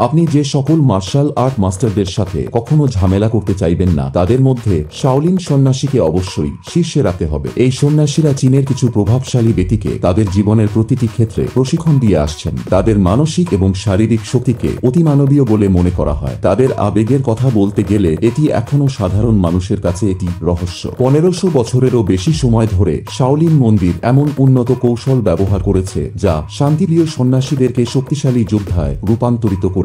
আপনি যে সকল মার্শাল আর্ট মাস্টারদের সাথে কখনো ঝামেলা করতে চাইবেন না তাদের মধ্যে শাওলিন সন্ন্যাসীকে অবশ্যই শীর্ষে রাখতে হবে। এই সন্ন্যাসীরা চীনের কিছু প্রভাবশালী ব্যক্তিকে তাদের জীবনের প্রতিটি ক্ষেত্রে প্রশিক্ষণ দিয়ে আসছেন। তাদের মানসিক এবং শারীরিক শক্তিকে অতিমানবীয় বলে মনে করা হয়। তাদের আবেগের কথা বলতে গেলে এটি এখনো সাধারণ মানুষের কাছে এটি রহস্য। 1500 বছরেরও বেশি সময় ধরে শাওলিন মন্দির এমন উন্নত কৌশল ব্যবহার করেছে যা শান্তিপ্রিয় সন্ন্যাসীদেরকে শক্তিশালী যোদ্ধায় রূপান্তরিত করেছে।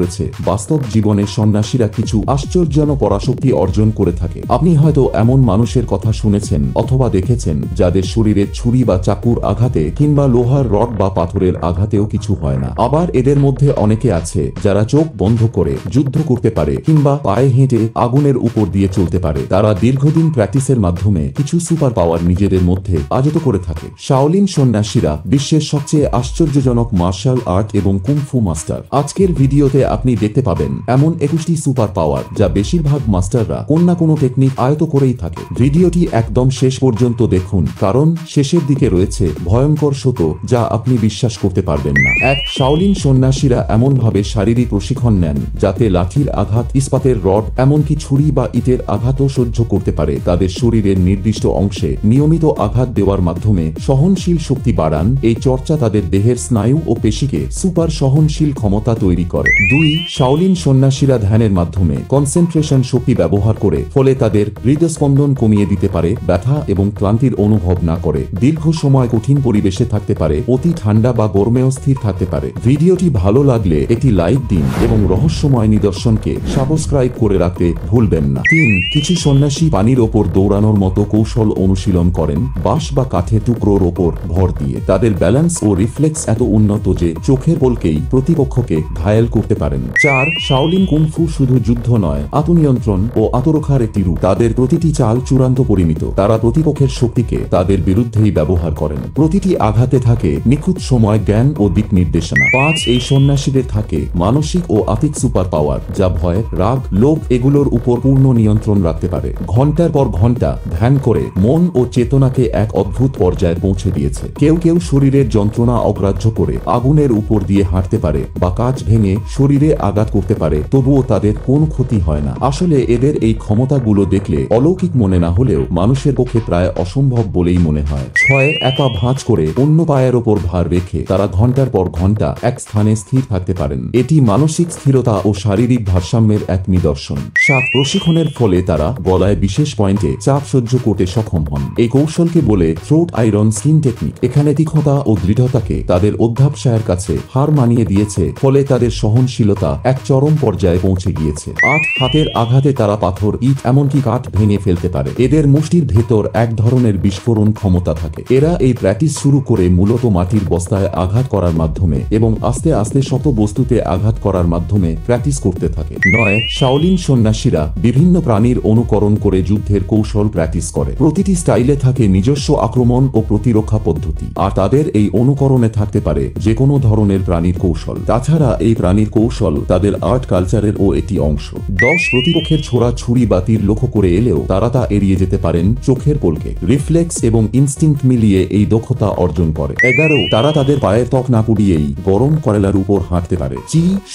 বাস্তব জীবনে সন্ন্যাসীরা কিছু আশ্চর্যজনক পরাশক্তি অর্জন করে থাকে। আপনি হয়তো এমন মানুষের কথা শুনেছেন অথবা দেখেছেন যাদের শরীরে ছুরি বা চাকুর আঘাতে কিংবা লোহার রড বা পাথরের আঘাতেও কিছু হয় না। আবার এদের মধ্যে অনেকে আছে যারা চোখ বন্ধ করে যুদ্ধ করতে পারে কিংবা পায়ে হেঁটে আগুনের উপর দিয়ে চলতে পারে। তারা দীর্ঘদিন প্র্যাকটিসের মাধ্যমে কিছু সুপার পাওয়ার নিজেদের মধ্যে আয়ত্ত করে থাকে। শাওলিন সন্ন্যাসীরা বিশ্বের সবচেয়ে আশ্চর্যজনক মার্শাল আর্ট এবং কুংফু মাস্টার। আজকের ভিডিওতে আপনি দেখতে পাবেন এমন 21টি সুপার পাওয়ার যা বেশিরভাগ মাস্টাররা কোন না কোনো টেকনিক আয়ত্ত করেই থাকে। ভিডিওটি একদম শেষ পর্যন্ত দেখুন, কারণ শেষের দিকে রয়েছে ভয়ঙ্কর সত্য যা আপনি বিশ্বাস করতে পারবেন না। শাওলিন সন্ন্যাসীরা এমনভাবে শারীরিক প্রশিক্ষণ নেন যাতে লাঠির আঘাত, ইস্পাতের রড, এমনকি ছুরি বা ইটের আঘাতও সহ্য করতে পারে। তাদের শরীরের নির্দিষ্ট অংশে নিয়মিত আঘাত দেওয়ার মাধ্যমে সহনশীল শক্তি বাড়ান। এই চর্চা তাদের দেহের স্নায়ু ও পেশিকে সুপার সহনশীল ক্ষমতা তৈরি করে। 2. শাওলিন সন্ন্যাসীরা ধ্যানের মাধ্যমে কনসেন্ট্রেশন শক্তি ব্যবহার করে, ফলে তাদের হৃদস্পন্দন কমিয়ে দিতে পারে, ব্যথা এবং ক্লান্তির অনুভব না করে, দীর্ঘ সময় কঠিন পরিবেশে থাকতে পারে, অতি ঠান্ডা বা গরমেও স্থির থাকতে পারে। ভিডিওটি ভালো লাগলে একটি লাইক দিন এবং রহস্যময় নিদর্শনকে সাবস্ক্রাইব করে রাখতে ভুলবেন না। 3. কিছু সন্ন্যাসী পানির ওপর দৌড়ানোর মতো কৌশল অনুশীলন করেন, বাঁশ বা কাঠের টুকরোর ওপর ভর দিয়ে। তাদের ব্যালেন্স ও রিফ্লেক্স এত উন্নত যে চোখের পলকেই প্রতিপক্ষকে ঘায়েল করতে পারেন। 4. শাওলিন কুংফু শুধু যুদ্ধ নয়, আত্মনিয়ন্ত্রণ ও আত্মরক্ষার একটি রূপ। তাদের প্রতিটি চাল চূড়ান্ত পরিমিত। তারা প্রতিপক্ষের শক্তিকে তাদের বিরুদ্ধেই ব্যবহার করেন। প্রতিটি আঘাতে থাকে নিখুঁত সময়, জ্ঞান ও দিক নির্দেশনা। 5. এই সন্ন্যাসীদের থাকে মানসিক ও আত্মিক সুপার পাওয়ার যা ভয়, রাগ, লোভ এগুলোর উপর পূর্ণ নিয়ন্ত্রণ রাখতে পারে। ঘন্টার পর ঘন্টা ধ্যান করে মন ও চেতনাকে এক অদ্ভুত পর্যায়ে পৌঁছে দিয়েছে। কেউ কেউ শরীরের যন্ত্রণা অগ্রাহ্য করে আগুনের উপর দিয়ে হাঁটতে পারে বা কাঁচ ভেঙে শরীরে আঘাত করতে পারে, তবুও তাদের কোনো ক্ষতি হয় না। আসলে এদের এই ক্ষমতাগুলো দেখলে অলৌকিক মনে না হলেও মানুষের পক্ষে প্রায় অসম্ভব বলেই মনে হয়। 6. একা ভাঁজ করে অন্য পায়ের ওপর ভার রেখে তারা ঘন্টার পর ঘন্টা এক স্থানে স্থির থাকতে পারেন। এটি মানসিক স্থিরতা ও শারীরিক ভারসাম্যের এক নিদর্শন। 7. প্রশিক্ষণের ফলে তারা গলায় বিশেষ পয়েন্টে চাপ সহ্য করতে সক্ষম হন। এই কৌশলকে বলে থ্রোট আয়রন স্কিন টেকনিক। এখানে তীক্ষ্ণতা ও দৃঢ়তাকে তাদের অধ্যাবসায়ের কাছে হার মানিয়ে দিয়েছে, ফলে তাদের সহনশীলতা এক চরম পর্যায়ে পৌঁছে গিয়েছে। 8. হাতের আঘাতে তারা পাথর, ইট, এমনকি কাঠ ভেঙে ফেলতে পারে। এদের মুষ্টির ভেতর এক ধরনের বিস্ফোরণ ক্ষমতা থাকে। এরা এই প্র্যাকটিস শুরু করে মূলত মাটির বস্তায় আঘাত করার মাধ্যমে এবং আস্তে আস্তে শত বস্তুতে আঘাত করার মাধ্যমে প্র্যাকটিস করতে থাকে। 9. শাওলিন সন্ন্যাসীরা বিভিন্ন প্রাণীর অনুকরণ করে যুদ্ধের কৌশল প্র্যাকটিস করে। প্রতিটি স্টাইলে থাকে নিজস্ব আক্রমণ ও প্রতিরক্ষা পদ্ধতি, আর তাদের এই অনুকরণে থাকতে পারে যে কোনো ধরনের প্রাণীর কৌশল। তাছাড়া এই প্রাণীর কৌশল তাদের আর্ট কালচারের ও একটি অংশ। 10. প্রতিপক্ষের ছোড়া ছুরি বা তীর লক্ষ্য করে এলেও তারা তা এড়িয়ে যেতে পারেন চোখের পলকে। রিফ্লেক্স এবং ইনস্টিংক্ট মিলিয়ে এই দক্ষতা অর্জন করে। 11. তারা তাদের পায়ের ত্বক না পুড়িয়েই গরম কয়লার উপর হাঁটতে পারে।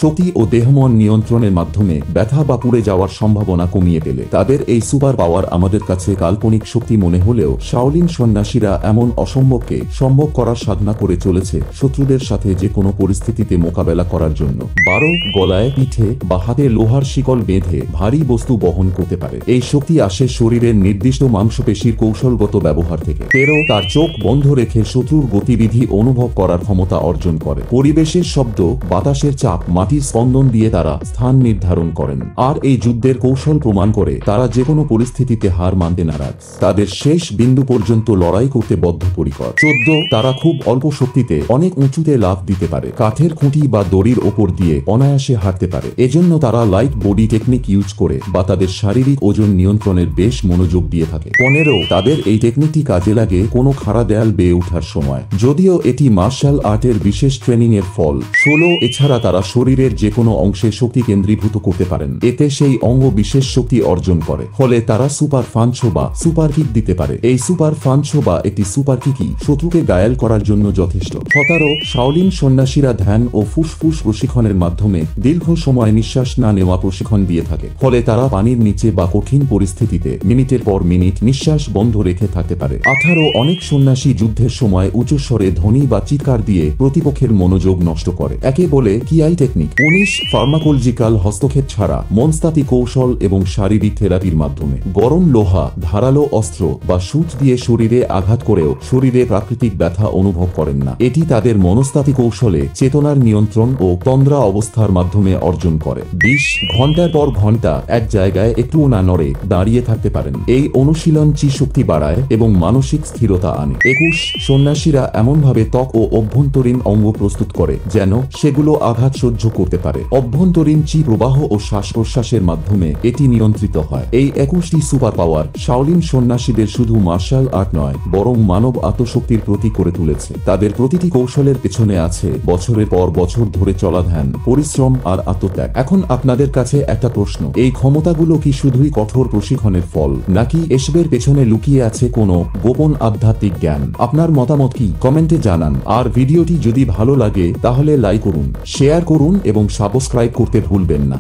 শক্তি ও দেহমন নিয়ন্ত্রণের মাধ্যমে ব্যথা বা পুড়ে যাওয়ার সম্ভাবনা কমিয়ে ফেলে। তাদের এই সুপার পাওয়ার আমাদের কাছে কাল্পনিক শক্তি মনে হলেও শাওলিন সন্ন্যাসীরা এমন অসম্ভবকে সম্ভব করার সাধনা করে চলেছে শত্রুদের সাথে যে কোনো পরিস্থিতিতে মোকাবেলা করার জন্য। 12. গলায়, পিঠে বা হাতে লোহার শিকল বেঁধে ভারী বস্তু বহন করতে পারে। এই শক্তি আসে শরীরের নির্দিষ্ট মাংসপেশির কৌশলগত ব্যবহার থেকে। 13. তার চোখ বন্ধ রেখে শত্রুর গতিবিধি অনুভব করার ক্ষমতা অর্জন করে। পরিবেশের শব্দ, বাতাসের চাপ, মাটির স্পন্দন দিয়ে তারা স্থান নির্ধারণ করেন। আর এই যুদ্ধের কৌশল প্রমাণ করে তারা যে কোনো পরিস্থিতিতে হার মানতে নারাজ। তাদের শেষ বিন্দু পর্যন্ত লড়াই করতে বদ্ধপরিকর। 14. তারা খুব অল্প শক্তিতে অনেক উঁচুতে লাফ দিতে পারে, কাঠের খুঁটি বা দড়ির ওপর দিয়ে অনায়াসে হাঁটতে পারে। এজন্য তারা লাইট বডি টেকনিক ইউজ করে বা তাদের শারীরিক ওজন নিয়ন্ত্রণের বেশ মনোযোগ দিয়ে থাকে। 15. তাদের এই টেকনিকটি কাজে লাগে কোনো খাড়া দেয়াল বেয়ে ওঠার সময়, যদিও এটি মার্শাল আর্টের বিশেষ ট্রেনিং এর ফল। 16. এছাড়া তারা শরীরের যে কোনো অংশে শক্তি কেন্দ্রীভূত করতে পারেন, এতে সেই অঙ্গ বিশেষ শক্তি অর্জন করে, ফলে তারা সুপার পাঞ্চো বা সুপার কিক দিতে পারে। এই সুপার পাঞ্চো বা একটি সুপার কিকই শত্রুকে ঘায়েল করার জন্য যথেষ্ট। 17. শাওলিন সন্ন্যাসীরা ধ্যান ও ফুসফুস প্রশিক্ষণের মাধ্যমে মাধ্যমে দীর্ঘ সময় নিঃশ্বাস না নেওয়া প্রশিক্ষণ দিয়ে থাকে। ফলে তারা পানির নিচে বা কঠিন পরিস্থিতিতে মিনিটের পর মিনিট নিঃশ্বাস বন্ধ রেখে থাকতে পারে। 18 অনেক সন্ন্যাসী যুদ্ধের সময় উচ্চস্বরে ধ্বনি বা চিৎকার দিয়ে প্রতিপক্ষের মনোযোগ নষ্ট করে। একে বলে কিআই টেকনিক। 19 ফার্মাকোলজিক্যাল হস্তক্ষেপ ছাড়া মনস্তাত্ত্বিক কৌশল এবং শারীরিক থেরাপির মাধ্যমে গরম লোহা, ধারালো অস্ত্র বা সুচ দিয়ে শরীরে আঘাত করেও শরীরে প্রাকৃতিক ব্যথা অনুভব করেন না। এটি তাদের মনস্তাত্ত্বিক কৌশলে চেতনার নিয়ন্ত্রণ ও তন্দ্রা অবস্থার মাধ্যমে অর্জন করে। 20 ঘন্টার পর ঘন্টা এক জায়গায় একটুও না নড়ে দাঁড়িয়ে থাকতে পারেন। এই অনুশীলন শক্তি বাড়ায় এবং মানসিক স্থিরতা আনে। 21 সন্ন্যাসীরা এমনভাবে ত্বক ও অভ্যন্তরীণ অঙ্গ প্রস্তুত করে যেন সেগুলো আঘাত সহ্য করতে পারে। অভ্যন্তরীণ প্রবাহ ও শ্বাস প্রশ্বাসের মাধ্যমে এটি নিয়ন্ত্রিত হয়। এই 21টি সুপার পাওয়ার শাওলিন সন্ন্যাসীদের শুধু মার্শাল আর্ট নয়, বরং মানব আত্মশক্তির প্রতীক করে তুলেছে। তাদের প্রতিটি কৌশলের পেছনে আছে বছরের পর বছর ধরে চলা ধ্যান, পরিশ্রম আর আত্মত্যাগ। এখন আপনাদের কাছে একটা প্রশ্ন, এই ক্ষমতাগুলো কি শুধুই কঠোর প্রশিক্ষণের ফল, নাকি এসবের পেছনে লুকিয়ে আছে কোনো গোপন আধ্যাত্মিক জ্ঞান? আপনার মতামত কি কমেন্টে জানান। আর ভিডিওটি যদি ভালো লাগে তাহলে লাইক করুন, শেয়ার করুন এবং সাবস্ক্রাইব করতে ভুলবেন না।